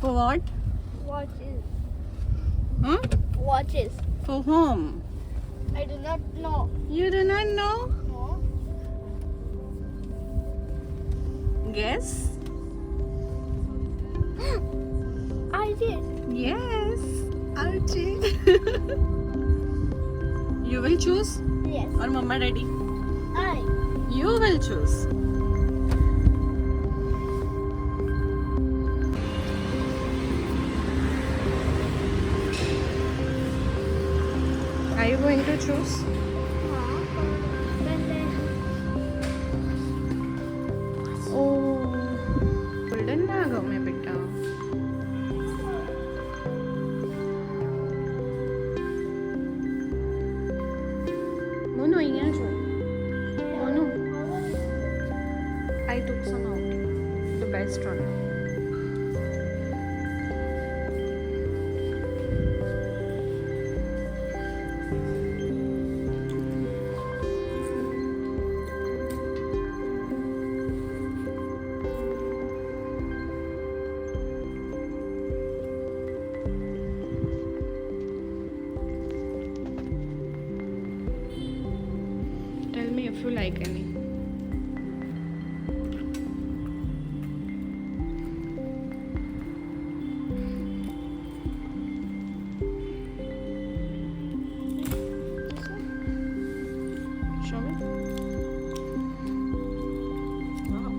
For what? Watches. Huh? Watches. For whom? I do not know. You do not know? No. Guess? I did. Yes. Archie. You will choose? Yes. Or Mama Daddy? I. You will choose. Are you going to choose? Oh, golden naga mein beta. Mono, અહીંયા જો. Mono, I took some out. The best one. Tell me if you like any. Show me. Wow.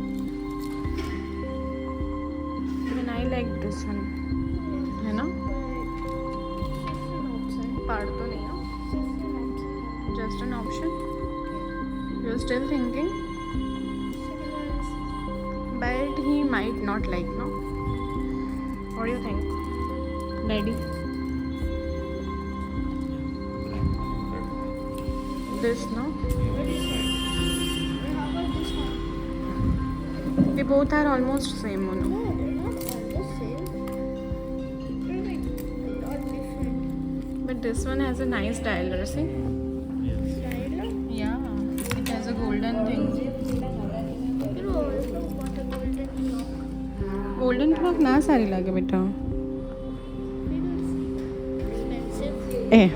Even I like this one. है ना? पाड़ तो नहीं है. Just an option. You're still thinking? But he might not like, no? What do you think? Daddy? This, no? They both are almost same, no? But this one has a nice dialer, see? Yeah, it has a golden thing. Golden clock ना सारी लगे बेटा. Eh.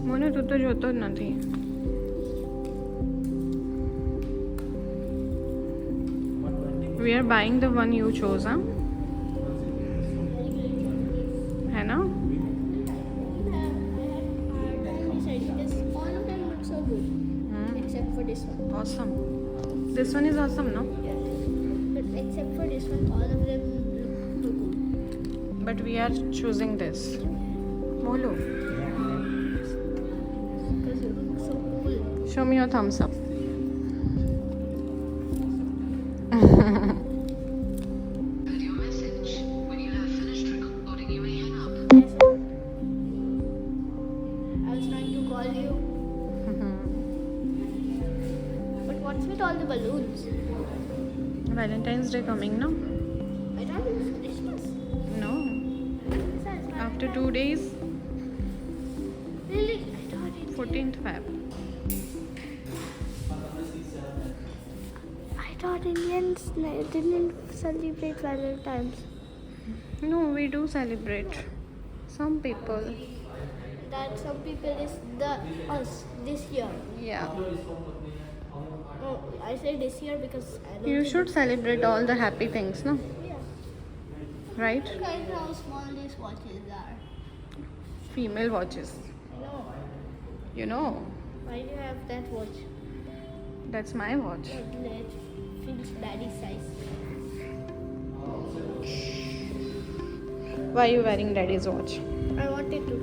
Monu तू तो જોતો જ નથી. We are buying the one you chose, huh? है ना? Except for this one. Awesome. This one is awesome, no? But except for this one, all of them look good. But we are choosing this. Molu, Because it looks so cool. show me your thumbs up. Your message. When you have finished recording, you may hang up. I was trying to call you. But what's with all the balloons? Valentine's Day coming, no? I thought it was Christmas. No. Besides, After 2 days, really? I thought it. 14th Feb. I thought Indians didn't celebrate Valentine's. No, we do celebrate. Some people. That some people is us this year. Yeah. Oh, I say this year because I don't. You think- should celebrate all the happy things, no? Yeah. Right? Look at how small these watches are. Female watches. I know. You know, Why do you have that watch? that's my watch. It feels daddy size. Why are you wearing daddy's watch? I wanted to.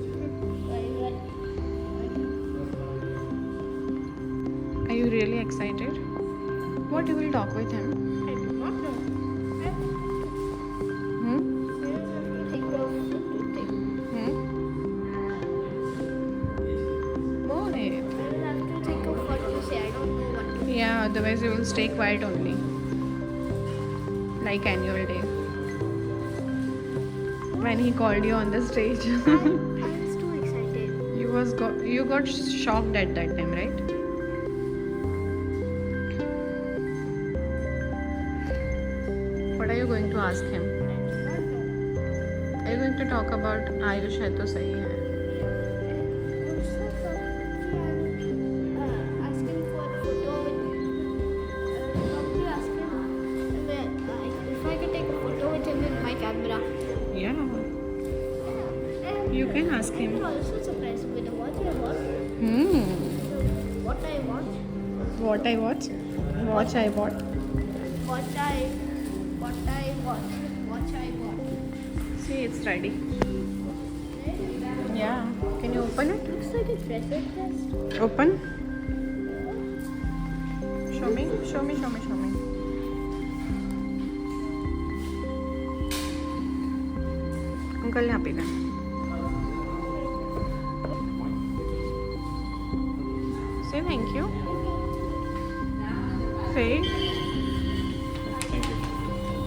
Are you really excited? What you will talk with him? I do not know. Hmm? I have to think of something. Hmm? Moon it. I will have to think of what to say. I don't know what to say. Yeah, otherwise you will stay quiet only. Like annual day. When he called you on the stage. I was too excited. You got shocked at that time, right? What are you going to ask him? Are you going to talk about Ayush है तो सही है. Asking for a photo with probably ask him if I could take a photo with him with my camera. Yeah. You can ask him. I'm also surprised with what I want. What I want. What I watch? Watch I bought. What I want. What I want. See, it's ready. Yeah. Can you open it? Looks like a treasure chest. Open. Show me. Show me. Show me. Show me. Uncle यहाँ पे गए. Say thank you. Say.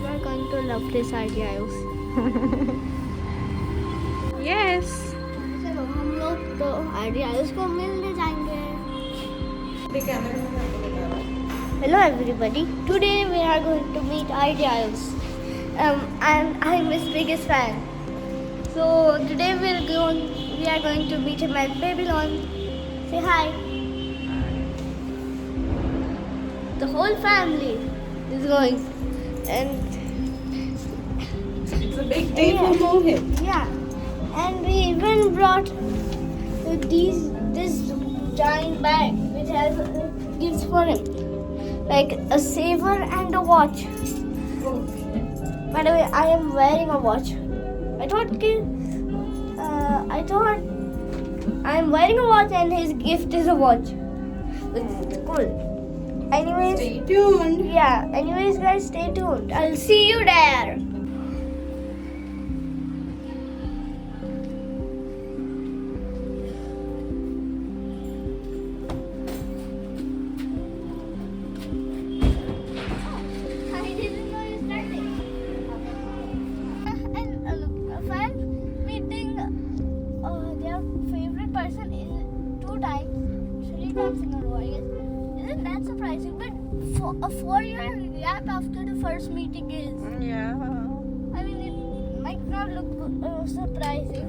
You are going to love this idea. Yes. चलो हम लोग तो ideas को मिलने जाएंगे. Hello everybody. Today we are going to meet Ideals. And I'm his biggest fan. So today we are going to meet him at Babylon. Say hi. The whole family is going, and It's a big day for Mohit. yeah, and we even brought this giant bag which has gifts for him, like a saver and a watch. By the way, I am wearing a watch. I thought I am wearing a watch and his gift is a watch. It's cool. Anyways, Stay tuned. yeah. Anyways, guys, stay tuned. I'll see you there. I didn't know you started. And a fan meeting their favorite person is 2 times, 3 times in a row, I guess. Isn't that surprising? But for a 4-year gap after the first meeting is, Yeah. I mean, it might not look surprising,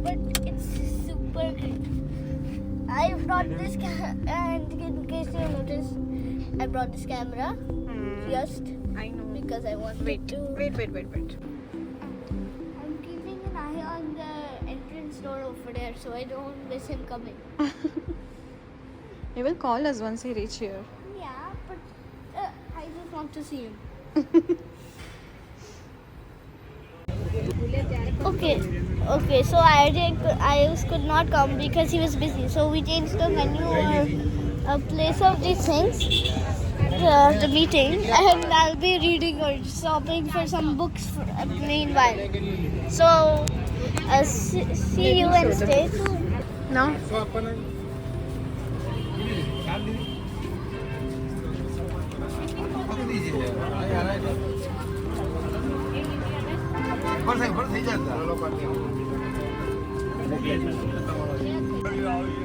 but it's super great. I brought this and in case you notice, I brought this camera just I know. because I wanted Wait. to. Wait. I'm keeping an eye on the entrance door over there so I don't miss him coming. He will call us once he reach here. Yeah, but I just want to see him. Okay, so I could not come because he was busy. So we changed the menu or place of these things, the meeting, and I'll be reading or shopping for some books meanwhile. So see you and stay tuned. No?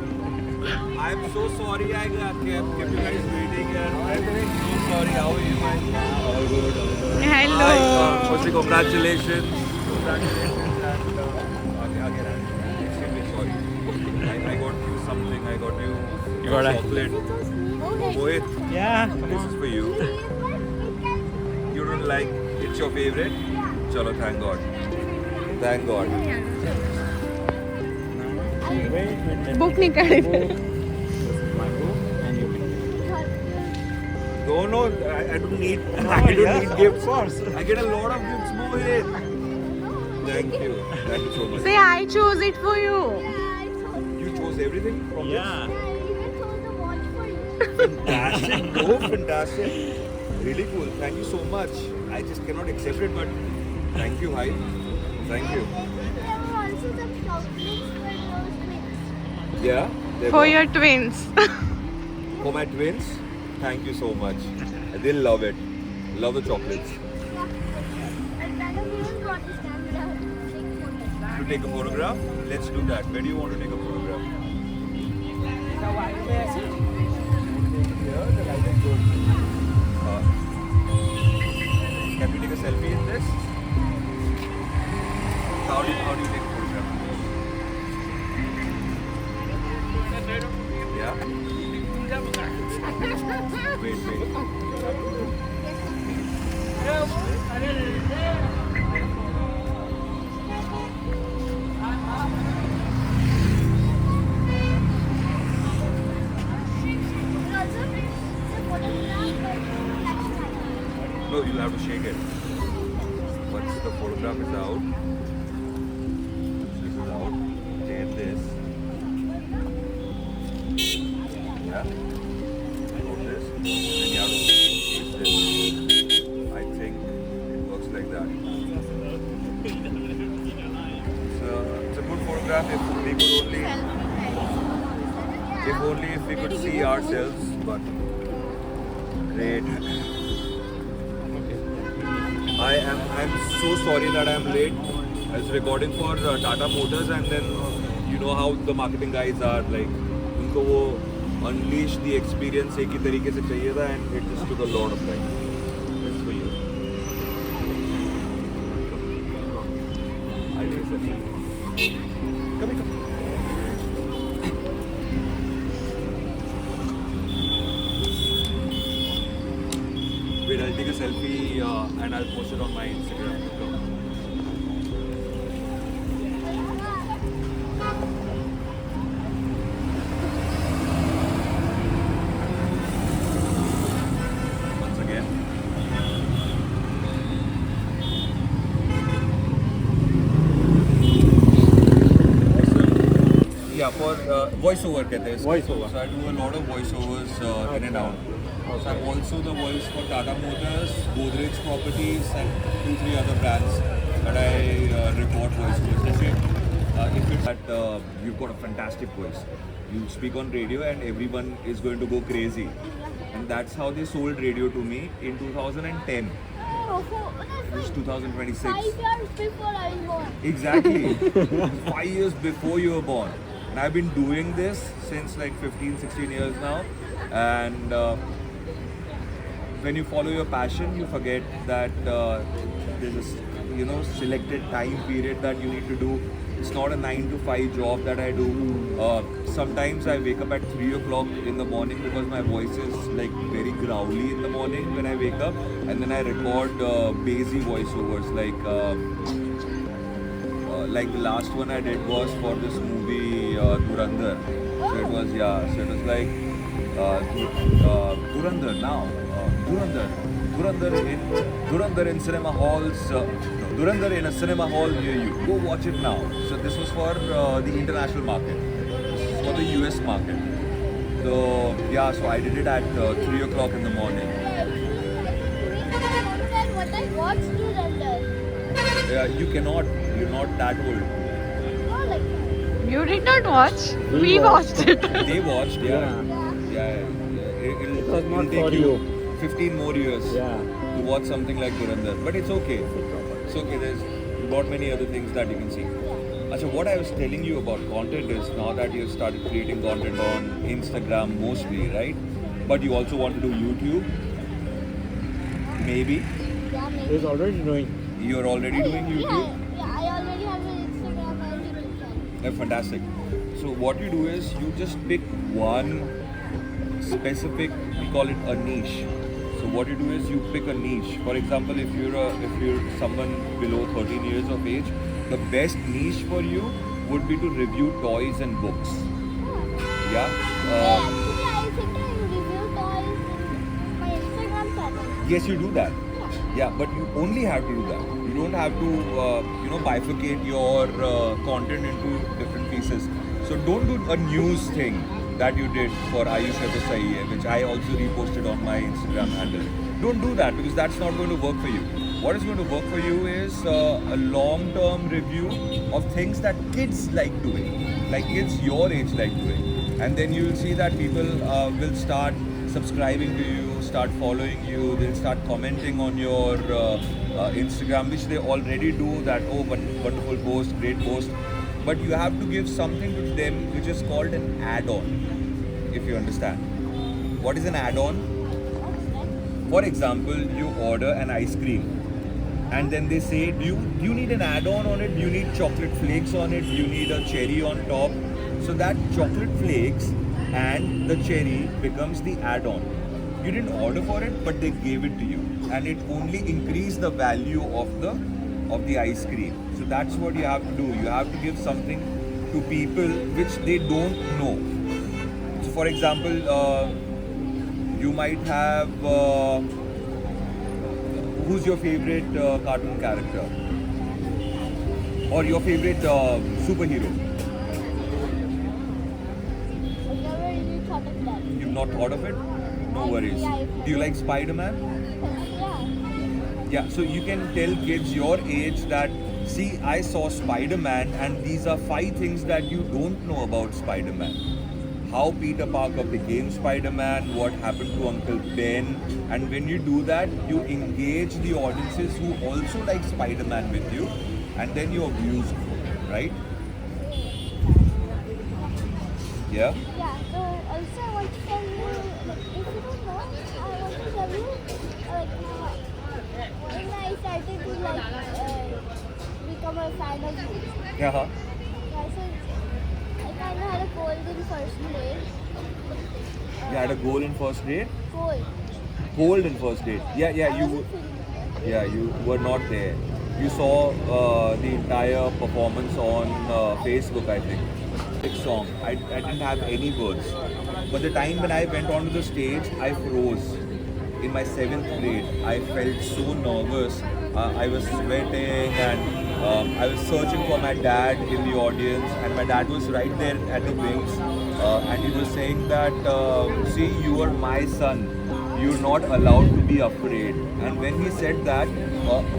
I'm so sorry I kept you guys waiting and I'm so sorry. How are you? All good. Hello. Firstly, congratulations. Congratulations and again, I'm extremely sorry. I got you something. I got you a chocolate. Mohit, Yeah, this is for you. You don't like it's your favorite? Chalo, thank God. Thank God. Book निकाले फिर. my book and you can No, I don't need. I don't need gifts. Of course. I get a lot of gifts, Mohit. Thank you so much. Say I chose it for you. You chose everything from Yeah. this? Fantastic. Oh, fantastic. Really cool. Thank you so much. I just cannot accept it, but thank you, Hyde. Thank you. Yeah. there For were. your twins. For my twins, thank you so much. They'll love it. Love the chocolates. To take a photograph? Let's do that. Where do you want to take a photograph? Here, the light is good. Can we take No, you'll have to shake it. Once the photograph is out, this is out, then this. Yeah. Hold this. Then you have to use this. I think it works like that. It's a good photograph if we could see ourselves, but great. I'm so sorry that I'm late. I was recording for Tata Motors, and then you know how the marketing guys are like, उनको वो unleash the experience एक ही तरीके से चाहिए था, and it just took a lot of time. That's for you. I think it's come here. Wait, I'll take a selfie and I'll post it on my Instagram. Once again. Yeah, for voiceover कहते हैं. Voiceover. So I do a lot of voiceovers in and out. So I'm also the voice for Tata Motors, Godrej Properties, and 2-3 other brands that I record voiceovers. If it's that you've got a fantastic voice, you speak on radio and everyone is going to go crazy. And that's how they sold radio to me in 2010. It's 2026. 5 years before I was born. Exactly. 5 years before you were born. And I've been doing this since like 15, 16 years now. And when you follow your passion, you forget that there's a selected time period that you need to do. It's not a 9 to 5 job that I do. Sometimes I wake up at 3 o'clock in the morning because my voice is like very growly in the morning when I wake up, and then I record bassy voiceovers like the last one I did was for this movie Dhurandhar. So it was like Dhurandar now. Dhurandar in cinema halls. Dhurandar in a cinema hall near you. Go watch it now. So this was for the international market. This is for the US market. So so I did it at 3 o'clock in the morning. What I watched to render. You cannot. You're not that old. Oh, like that. You did not watch. We watched it. They watched. Yeah. It was not it'll for take you. 15 more years to watch something like Dhurandar. But it's okay. It's okay. There's not many other things that you can see. Achha, what I was telling you about content is now that you've started creating content on Instagram mostly, right? But you also want to do YouTube? Maybe. Yeah, maybe. He's already doing. You're already doing YouTube? Yeah, I already have an Instagram and YouTube channel. Yeah, fantastic. So what you do is you just pick one specific, we call it a niche. So what you do is you pick a niche. For example, if you're someone below 13 years of age, the best niche for you would be to review toys and books. Yeah. Actually, I think I review toys in my Instagram channel. Yes, you do that. Yeah, but you only have to do that. You don't have to, bifurcate your content into different pieces. So don't do a news thing that you did for Ayush Sahi, which I also reposted on my Instagram handle. Don't do that because that's not going to work for you. What is going to work for you is a long-term review of things that kids like doing, like kids your age like doing. And then you will see that people will start subscribing to you, start following you, they'll start commenting on your Instagram, which they already do, that, oh, wonderful post, great post. But you have to give something to them which is called an add-on, if you understand. What is an add-on? For example, you order an ice cream and then they say, do you need an add-on on it? Do you need chocolate flakes on it? Do you need a cherry on top? So that chocolate flakes and the cherry becomes the add-on. You didn't order for it, but they gave it to you, and it only increased the value of the ice cream. So that's what you have to do. You have to give something to people which they don't know. So, for example, you might have who's your favorite cartoon character or your favorite superhero? I've never really thought of that. You've not thought of it? No worries. Do you like Spider-Man? Yeah. Yeah, so you can tell kids your age that, see, I saw Spider-Man and these are 5 things that you don't know about Spider-Man. How Peter Parker became Spider-Man, what happened to Uncle Ben, and when you do that, you engage the audiences who also like Spider-Man with you, and then you abuse them, right? Yeah? Yeah, so also I want to tell you, like, if you don't know, I want to tell you, when I started to become a fan of you. Yeah. Yeah, so I kind of had a cold in first grade. You had a goal in first grade? Cold. Cold in first grade. Yeah, I you wasn't feeling good. yeah, you were not there. You saw the entire performance on Facebook, I think. Big song. I didn't have any words. But the time when I went onto the stage, I froze. In my 7th grade, I felt so nervous. I was sweating and I was searching for my dad in the audience, and my dad was right there at the wings, and he was saying that, see, you are my son. You're not allowed to be afraid. And when he said that,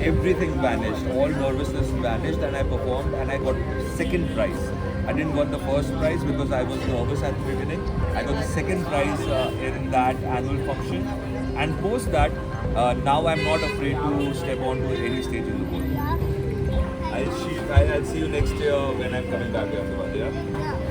everything vanished. All nervousness vanished, and I performed and I got second prize. I didn't got the first prize because I was nervous at the beginning. I got the second prize in that annual function. And post that, now I'm not afraid to step onto any stage in the world. I'll see you next year when I'm coming back to Ahmedabad, yeah? Yeah.